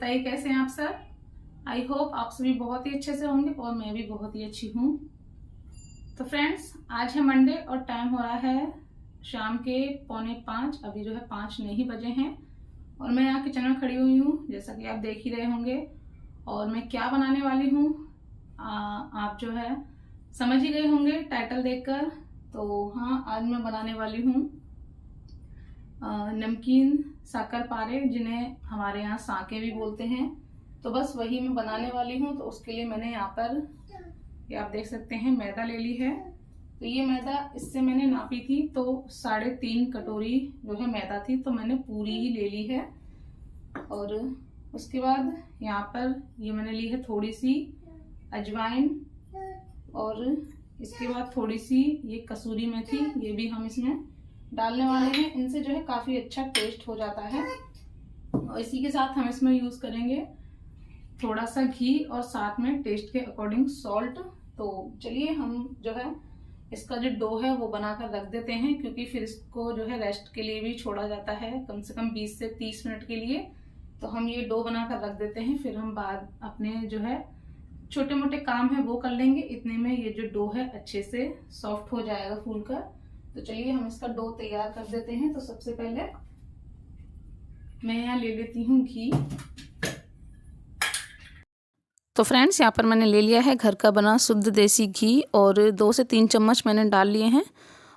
बताइए कैसे हैं आप सब। आई होप आप सभी बहुत ही अच्छे से होंगे और मैं भी बहुत ही अच्छी हूँ। तो फ्रेंड्स, आज है मंडे और टाइम हो रहा है शाम के 4:45। अभी जो है 5 नहीं बजे हैं और मैं यहाँ किचन में खड़ी हुई हूँ, जैसा कि आप देख ही रहे होंगे। और मैं क्या बनाने वाली हूँ आप जो है समझ ही गए होंगे टाइटल देखकर। तो हाँ, आज मैं बनाने वाली हूँ नमकीन शक्कर पारे, जिन्हें हमारे यहाँ साके भी बोलते हैं। तो बस वही मैं बनाने वाली हूँ। तो उसके लिए मैंने यहाँ पर ये आप देख सकते हैं मैदा ले ली है। तो ये मैदा इससे मैंने नापी थी तो 3.5 कटोरी जो है मैदा थी, तो मैंने पूरी ही ले ली है। और उसके बाद यहाँ पर ये मैंने ली है थोड़ी सी अजवाइन, और इसके बाद थोड़ी सी ये कसूरी मेथी, ये भी हम इसमें डालने वाले हैं। इनसे जो है काफ़ी अच्छा टेस्ट हो जाता है। और इसी के साथ हम इसमें यूज़ करेंगे थोड़ा सा घी और साथ में टेस्ट के अकॉर्डिंग सॉल्ट। तो चलिए हम जो है इसका जो डो है वो बनाकर रख देते हैं, क्योंकि फिर इसको जो है रेस्ट के लिए भी छोड़ा जाता है कम से कम 20 से 30 मिनट के लिए। तो हम ये डो बनाकर रख देते हैं, फिर हम बाद अपने जो है छोटे मोटे काम है वो कर लेंगे। इतने में ये जो डो है अच्छे से सॉफ्ट हो जाएगा फूल कर। तो चलिए हम इसका डो तैयार कर देते हैं। तो सबसे पहले मैं यहाँ ले लेती हूँ घी। तो फ्रेंड्स, यहाँ पर मैंने ले लिया है घर का बना शुद्ध देसी घी, और 2 से 3 चम्मच मैंने डाल लिए हैं।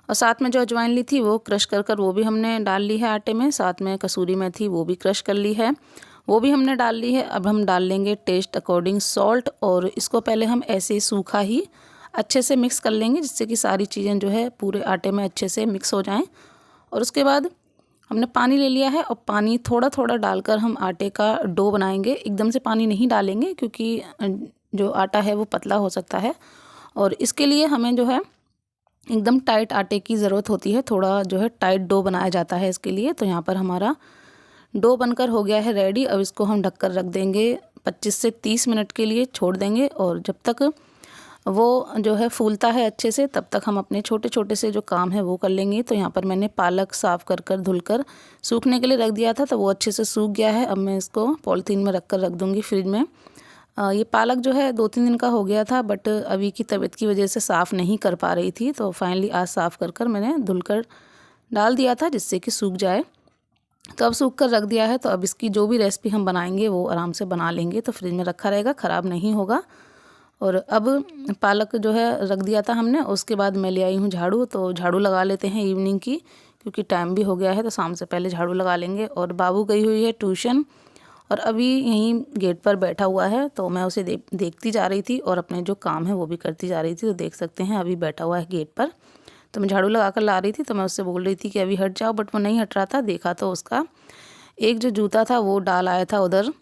और साथ में जो अजवाइन ली थी वो क्रश कर वो भी हमने डाल ली है आटे में। साथ में कसूरी मेथी वो भी क्रश कर ली है, वो भी हमने डाल ली है। अब हम डाल लेंगे टेस्ट अकॉर्डिंग सॉल्ट, और इसको पहले हम ऐसे सूखा ही अच्छे से मिक्स कर लेंगे, जिससे कि सारी चीज़ें जो है पूरे आटे में अच्छे से मिक्स हो जाएं। और उसके बाद हमने पानी ले लिया है, और पानी थोड़ा थोड़ा डालकर हम आटे का डो बनाएंगे। एकदम से पानी नहीं डालेंगे, क्योंकि जो आटा है वो पतला हो सकता है, और इसके लिए हमें जो है एकदम टाइट आटे की ज़रूरत होती है। थोड़ा जो है टाइट डो बनाया जाता है इसके लिए। तो यहाँ पर हमारा डो बनकर हो गया है रेडी। अब इसको हम ढककर रख देंगे 25 से 30 मिनट के लिए, छोड़ देंगे। और जब तक वो जो है फूलता है अच्छे से, तब तक हम अपने छोटे छोटे से जो काम है वो कर लेंगे। तो यहाँ पर मैंने पालक साफ़ कर धुलकर सूखने के लिए रख दिया था, तो वो अच्छे से सूख गया है। अब मैं इसको पॉलीथीन में रख कर रख दूँगी फ्रिज में। ये पालक जो है 2-3 दिन का हो गया था, बट अभी की तबीयत की वजह से साफ़ नहीं कर पा रही थी। तो फाइनली आज साफ़ कर मैंने धुलकर डाल दिया था, जिससे कि सूख जाए। तो अब सूख कर रख दिया है। तो अब इसकी जो भी रेसिपी हम बनाएंगे वो आराम से बना लेंगे, तो फ्रिज में रखा रहेगा, ख़राब नहीं होगा। और अब पालक जो है रख दिया था हमने। उसके बाद मैं ले आई हूँ झाड़ू। तो झाड़ू लगा लेते हैं इवनिंग की, क्योंकि टाइम भी हो गया है, तो शाम से पहले झाड़ू लगा लेंगे। और बाबू गई हुई है ट्यूशन, और अभी यहीं गेट पर बैठा हुआ है। तो मैं उसे देखती जा रही थी और अपने जो काम है वो भी करती जा रही थी। तो देख सकते हैं अभी बैठा हुआ है गेट पर। तो मैं झाड़ू लगा कर ला रही थी, तो मैं उससे बोल रही थी कि अभी हट जाओ, बट वो नहीं हट रहा था। देखा तो उसका एक जो जूता था वो डाल आया था उधर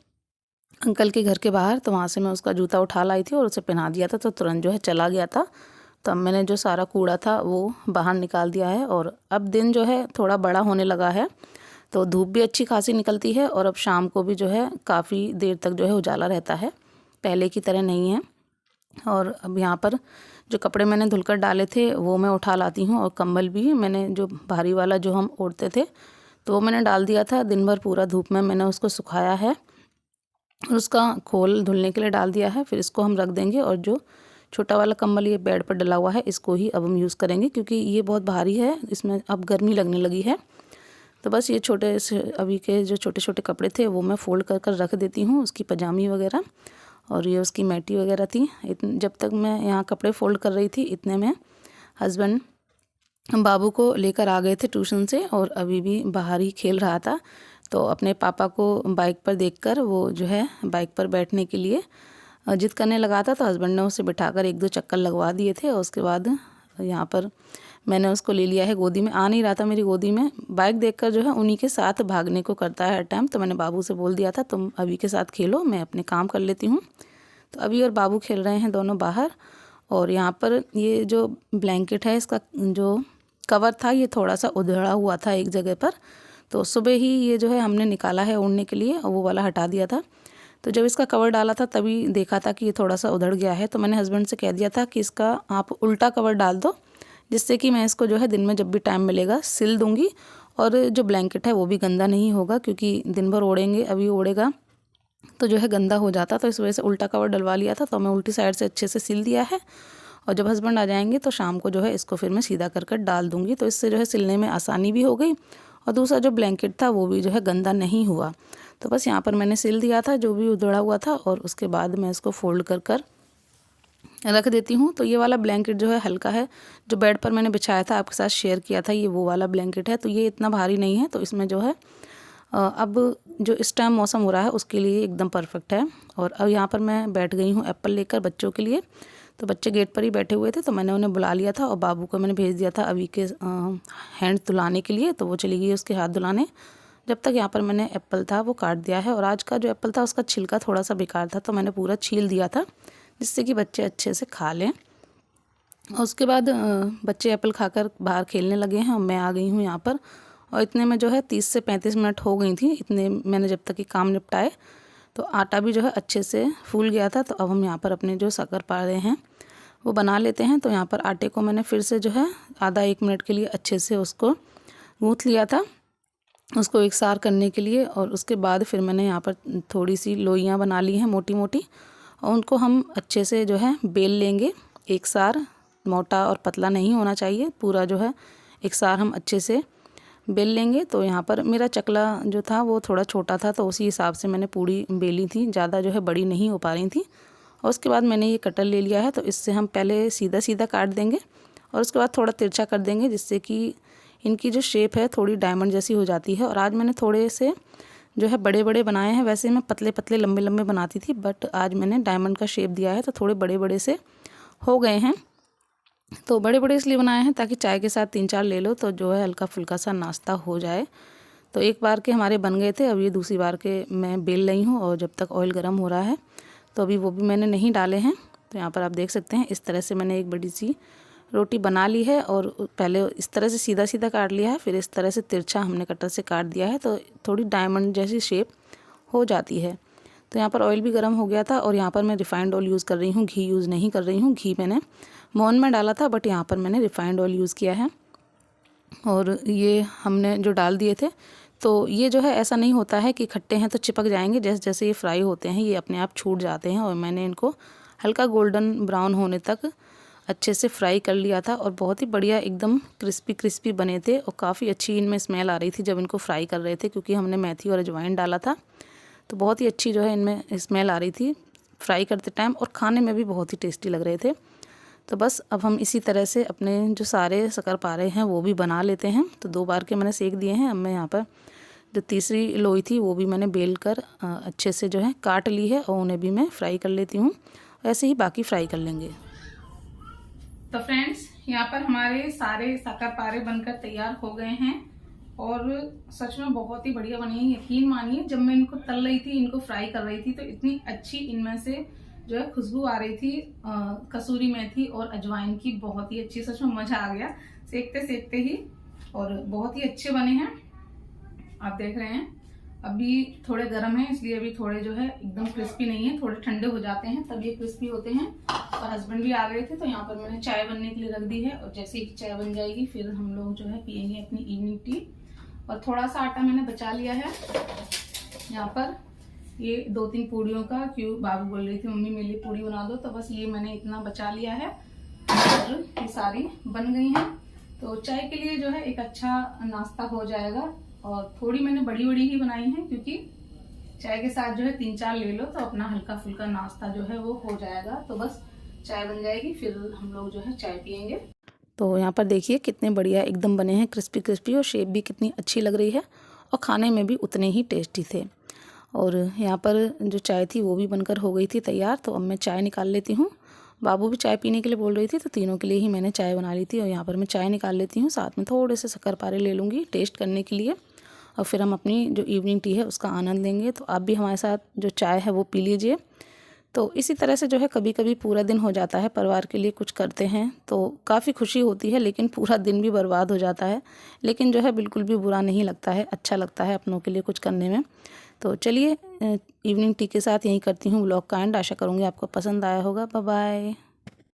अंकल के घर के बाहर। तो वहाँ से मैं उसका जूता उठा लाई थी और उसे पहना दिया था, तो तुरंत जो है चला गया था। तो अब मैंने जो सारा कूड़ा था वो बाहर निकाल दिया है। और अब दिन जो है थोड़ा बड़ा होने लगा है, तो धूप भी अच्छी खासी निकलती है, और अब शाम को भी जो है काफ़ी देर तक जो है उजाला रहता है, पहले की तरह नहीं है। और अब यहाँ पर जो कपड़े मैंने धुलकर डाले थे वो मैं उठा लाती हूँ, और कंबल भी मैंने जो भारी वाला जो हम ओढ़ते थे तो वो मैंने डाल दिया था। दिन भर पूरा धूप में मैंने उसको सुखाया है, और उसका खोल धुलने के लिए डाल दिया है। फिर इसको हम रख देंगे, और जो छोटा वाला कंबल ये बेड पर डला हुआ है इसको ही अब हम यूज़ करेंगे, क्योंकि ये बहुत भारी है, इसमें अब गर्मी लगने लगी है। तो बस ये छोटे से अभी के जो छोटे छोटे कपड़े थे वो मैं फ़ोल्ड कर रख देती हूँ, उसकी पजामी वगैरह, और ये उसकी मैटी वगैरह थी। जब तक मैं यहाँ कपड़े फ़ोल्ड कर रही थी, इतने में हस्बैंड बाबू को लेकर आ गए थे ट्यूशन से, और अभी भी बाहर ही खेल रहा था। तो अपने पापा को बाइक पर देखकर वो जो है बाइक पर बैठने के लिए जिद करने लगा था। तो हस्बैंड ने उसे बिठाकर 1-2 चक्कर लगवा दिए थे, और उसके बाद यहाँ पर मैंने उसको ले लिया है गोदी में। आ नहीं रहा था मेरी गोदी में, बाइक देखकर जो है उन्हीं के साथ भागने को करता है हर टाइम। तो मैंने बाबू से बोल दिया था तुम अभी के साथ खेलो, मैं अपने काम कर लेती हूँ। तो अभी और बाबू खेल रहे हैं दोनों बाहर। और यहाँ पर ये जो ब्लैंकेट है इसका जो कवर था ये थोड़ा सा उधड़ा हुआ था एक जगह पर, तो सुबह ही ये जो है हमने निकाला है ओढ़ने के लिए, और वो वाला हटा दिया था। तो जब इसका कवर डाला था तभी देखा था कि ये थोड़ा सा उधड़ गया है। तो मैंने हस्बैंड से कह दिया था कि इसका आप उल्टा कवर डाल दो, जिससे कि मैं इसको जो है दिन में जब भी टाइम मिलेगा सिल दूँगी, और जो ब्लैंकेट है वो भी गंदा नहीं होगा, क्योंकि दिन भर ओढ़ेंगे। अभी ओढ़ेगा तो जो है गंदा हो जाता, तो इस वजह से उल्टा कवर डलवा लिया था। तो मैं उल्टी साइड से अच्छे से सिल दिया है, और जब हस्बैंड आ जाएंगे तो शाम को जो है इसको फिर मैं सीधा कर कर डाल दूँगी। तो इससे जो है सिलने में आसानी भी हो गई, और दूसरा जो ब्लैंकेट था वो भी जो है गंदा नहीं हुआ। तो बस यहाँ पर मैंने सिल दिया था जो भी उधड़ा हुआ था, और उसके बाद मैं इसको फोल्ड कर कर रख देती हूँ। तो ये वाला ब्लैंकेट जो है हल्का है, जो बेड पर मैंने बिछाया था आपके साथ शेयर किया था, ये वो वाला ब्लैंकेट है। तो ये इतना भारी नहीं है, तो इसमें जो है अब जो इस टाइम मौसम हो रहा है उसके लिए एकदम परफेक्ट है। और अब यहाँ पर मैं बैठ गई हूँ एप्पल लेकर बच्चों के लिए। तो बच्चे गेट पर ही बैठे हुए थे, तो मैंने उन्हें बुला लिया था, और बाबू को मैंने भेज दिया था अभी के हैंड धुलाने के लिए। तो वो चली गई उसके हाथ धुलाने, जब तक यहाँ पर मैंने एप्पल था वो काट दिया है। और आज का जो एप्पल था उसका छिलका थोड़ा सा बेकार था, तो मैंने पूरा छील दिया था जिससे कि बच्चे अच्छे से खा लें। और उसके बाद बच्चे एप्पल खाकर बाहर खेलने लगे हैं, और मैं आ गई हूँ यहाँ पर। और इतने में जो है 30 से 35 मिनट हो गई थी, इतने मैंने जब तक कि काम निपटाए। तो आटा भी जो है अच्छे से फूल गया था। तो अब हम यहाँ पर अपने जो शक्करपारे हैं वो बना लेते हैं। तो यहाँ पर आटे को मैंने फिर से जो है आधा 1 मिनट के लिए अच्छे से उसको गूँथ लिया था, उसको एकसार करने के लिए। और उसके बाद फिर मैंने यहाँ पर थोड़ी सी लोइयाँ बना ली हैं मोटी मोटी, और उनको हम अच्छे से जो है बेल लेंगे एकसार। मोटा और पतला नहीं होना चाहिए, पूरा जो है एकसार हम अच्छे से बेल लेंगे। तो यहाँ पर मेरा चकला जो था वो थोड़ा छोटा था, तो उसी हिसाब से मैंने पूड़ी बेली थी, ज़्यादा जो है बड़ी नहीं हो पा रही थी। और उसके बाद मैंने ये कटर ले लिया है, तो इससे हम पहले सीधा सीधा काट देंगे, और उसके बाद थोड़ा तिरछा कर देंगे, जिससे कि इनकी जो शेप है थोड़ी डायमंड जैसी हो जाती है। और आज मैंने थोड़े से जो है बड़े बड़े बनाए हैं, वैसे मैं पतले पतले लंबे लंबे बनाती थी, बट आज मैंने डायमंड का शेप दिया है, तो थोड़े बड़े बड़े से हो गए हैं। तो बड़े बड़े इसलिए बनाए हैं ताकि चाय के साथ 3-4 ले लो तो जो है हल्का फुल्का सा नाश्ता हो जाए। तो एक बार के हमारे बन गए थे, अब ये दूसरी बार के मैं बेल रही हूँ, और जब तक ऑयल गर्म हो रहा है तो अभी वो भी मैंने नहीं डाले हैं। तो यहाँ पर आप देख सकते हैं इस तरह से मैंने एक बड़ी सी रोटी बना ली है, और पहले इस तरह से सीधा सीधा काट लिया है, फिर इस तरह से तिरछा हमने कटर से काट दिया है, तो थोड़ी डायमंड जैसी शेप हो जाती है। तो यहाँ पर ऑयल भी गर्म हो गया था, और यहाँ पर मैं रिफ़ाइंड ऑयल यूज़ कर रही हूँ, घी यूज़ नहीं कर रही हूँ। घी मैंने मोहन में डाला था, बट यहाँ पर मैंने रिफ़ाइंड ऑयल यूज़ किया है। और ये हमने जो डाल दिए थे, तो ये जो है ऐसा नहीं होता है कि खट्टे हैं तो चिपक जाएंगे, जैसे जैसे ये फ्राई होते हैं ये अपने आप छूट जाते हैं। और मैंने इनको हल्का गोल्डन ब्राउन होने तक अच्छे से फ्राई कर लिया था, और बहुत ही बढ़िया एकदम क्रिस्पी क्रिस्पी बने थे, और काफ़ी अच्छी इनमें स्मेल आ रही थी जब इनको फ्राई कर रहे थे, क्योंकि हमने मेथी और अजवाइन डाला था। तो बहुत ही अच्छी जो है इनमें स्मेल आ रही थी फ्राई करते टाइम, और खाने में भी बहुत ही टेस्टी लग रहे थे। तो बस अब हम इसी तरह से अपने जो सारे शक्करपारे हैं वो भी बना लेते हैं। तो 2 बार के मैंने सेक दिए हैं। अब मैं यहाँ पर जो तीसरी लोई थी वो भी मैंने बेल कर अच्छे से जो है काट ली है, और उन्हें भी मैं फ्राई कर लेती हूँ। ऐसे ही बाकी फ्राई कर लेंगे। तो फ्रेंड्स, यहाँ पर हमारे सारे शक्करपारे बनकर तैयार हो गए हैं, और सच में बहुत ही बढ़िया बनी है। यकीन मानिए, जब मैं इनको तल रही थी, इनको फ्राई कर रही थी, तो इतनी अच्छी इनमें से जो है खुशबू आ रही थी कसूरी मेथी और अजवाइन की, बहुत ही अच्छी। सच में मजा आ गया सेकते सेकते ही, और बहुत ही अच्छे बने हैं। आप देख रहे हैं अभी थोड़े गर्म हैं, इसलिए अभी थोड़े जो है एकदम क्रिस्पी नहीं है, थोड़े ठंडे हो जाते हैं तब ये क्रिस्पी होते हैं। और हस्बैंड भी आ गए थे, तो यहाँ पर मैंने चाय बनने के लिए रख दी है, और जैसे ही चाय बन जाएगी फिर हम लोग जो है पियेंगे अपनी इवनिंग टी। और थोड़ा सा आटा मैंने बचा लिया है यहाँ पर, ये 2-3 पूड़ियों का, क्यों बाबू बोल रही थी मम्मी मेरे लिए पूड़ी बना दो, तो बस ये मैंने इतना बचा लिया है, और ये सारी बन गई हैं। तो चाय के लिए जो है एक अच्छा नाश्ता हो जाएगा। और थोड़ी मैंने बड़ी बड़ी ही बनाई है, क्योंकि चाय के साथ जो है 3-4 ले लो तो अपना हल्का फुल्का नाश्ता जो है वो हो जाएगा। तो बस चाय बन जाएगी, फिर हम लोग जो है चाय पियेंगे। तो यहाँ पर देखिए कितने बढ़िया एकदम बने हैं, क्रिस्पी क्रिस्पी, और शेप भी कितनी अच्छी लग रही है, और खाने में भी उतने ही टेस्टी थे। और यहाँ पर जो चाय थी वो भी बनकर हो गई थी तैयार। तो अब मैं चाय निकाल लेती हूँ। बाबू भी चाय पीने के लिए बोल रही थी, तो तीनों के लिए ही मैंने चाय बना ली थी। और यहाँ पर मैं चाय निकाल लेती हूँ, साथ में थोड़े से शक्करपारे ले लूँगी टेस्ट करने के लिए, और फिर हम अपनी जो इवनिंग टी है उसका आनंद लेंगे। तो आप भी हमारे साथ जो चाय है वो पी लीजिए। तो इसी तरह से जो है कभी कभी पूरा दिन हो जाता है, परिवार के लिए कुछ करते हैं तो काफ़ी खुशी होती है, लेकिन पूरा दिन भी बर्बाद हो जाता है। लेकिन जो है बिल्कुल भी बुरा नहीं लगता है, अच्छा लगता है अपनों के लिए कुछ करने में। तो चलिए इवनिंग टी के साथ यहीं करती हूँ व्लॉग का एंड। आशा करूँगी आपको पसंद आया होगा। Bye bye.